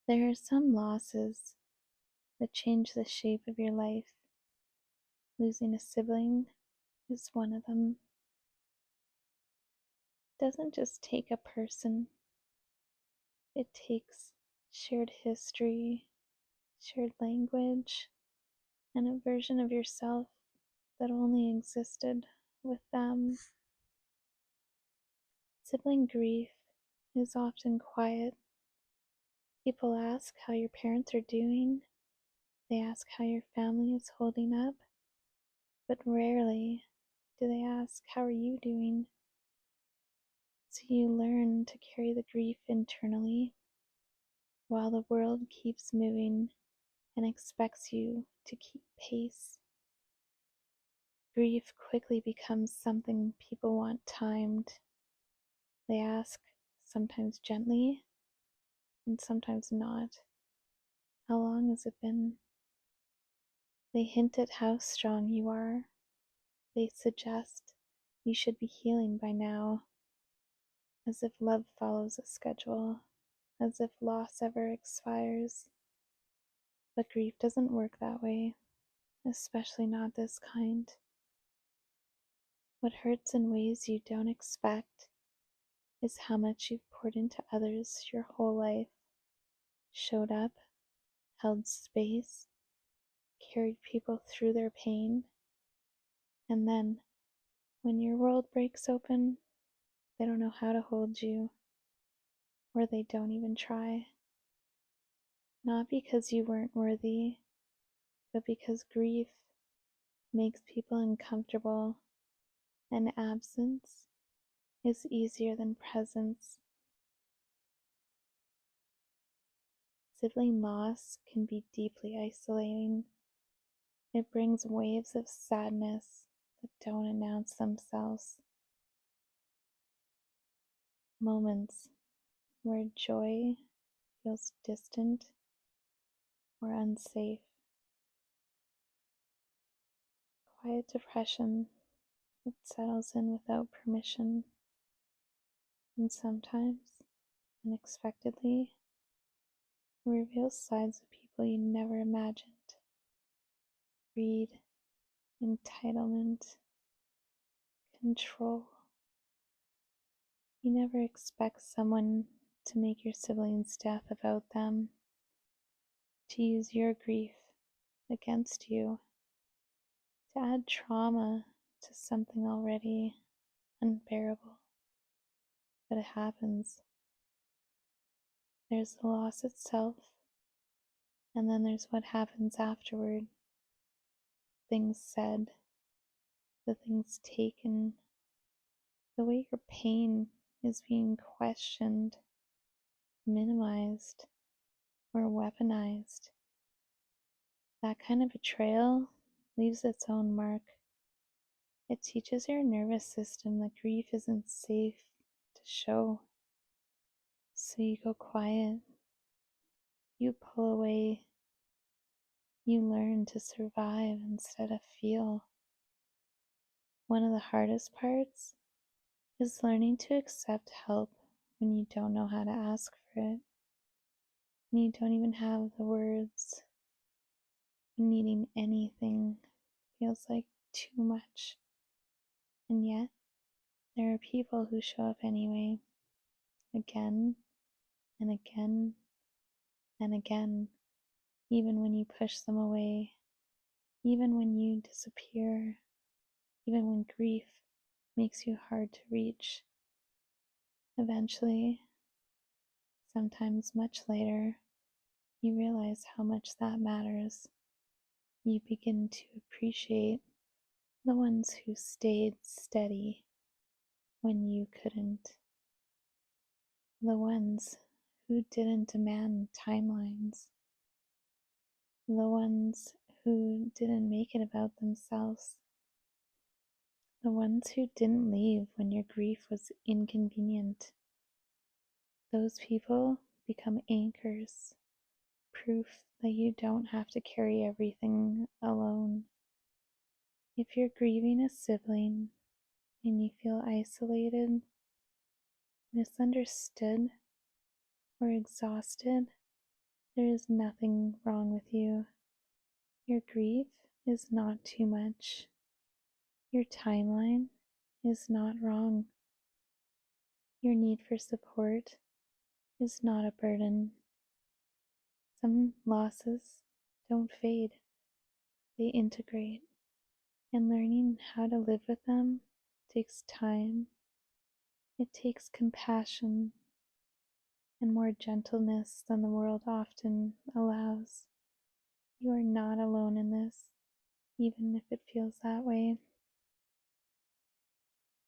There are some losses that change the shape of your life. Losing a sibling is one of them. It doesn't just take a person, it takes shared history, shared language, and a version of yourself that only existed with them. Sibling grief is often quiet. People ask how your parents are doing, they ask how your family is holding up, but rarely do they ask, how are you doing? So you learn to carry the grief internally while the world keeps moving and expects you to keep pace. Grief quickly becomes something people want timed. They ask, sometimes gently and sometimes not, how long has it been? They hint at how strong you are. They suggest you should be healing by now, as if love follows a schedule, as if loss ever expires. But grief doesn't work that way, especially not this kind. What hurts in ways you don't expect is how much you've poured into others your whole life, showed up, held space, carried people through their pain, and then when your world breaks open, they don't know how to hold you, or they don't even try. Not because you weren't worthy, but because grief makes people uncomfortable, and absence is easier than presence. Sibling loss can be deeply isolating. It brings waves of sadness that don't announce themselves. Moments where joy feels distant or unsafe. Quiet depression that settles in without permission, and sometimes, unexpectedly, reveals sides of people you never imagined. Greed, entitlement, control. You never expect someone to make your sibling's death about them, to use your grief against you, to add trauma to something already unbearable. But it happens. There's the loss itself, and then there's what happens afterward. Things said, the things taken, the way your pain is being questioned, minimized, or weaponized. That kind of betrayal leaves its own mark. It teaches your nervous system that grief isn't safe to show. So you go quiet, you pull away, you learn to survive instead of feel. One of the hardest parts is learning to accept help when you don't know how to ask for it, when you don't even have the words, when needing anything feels like too much. And yet, there are people who show up anyway, again and again and again, even when you push them away, even when you disappear, even when grief makes you hard to reach. Eventually, sometimes much later, you realize how much that matters. You begin to appreciate the ones who stayed steady when you couldn't, the ones who didn't demand timelines, the ones who didn't make it about themselves, the ones who didn't leave when your grief was inconvenient. Those people become anchors, proof that you don't have to carry everything alone. If you're grieving a sibling and you feel isolated, misunderstood, or exhausted, There is nothing wrong with you. Your grief is not too much. Your timeline is not wrong. Your need for support is not a burden. Some losses don't fade, they integrate, and learning how to live with them takes time. It takes compassion and more gentleness than the world often allows. You are not alone in this, even if it feels that way.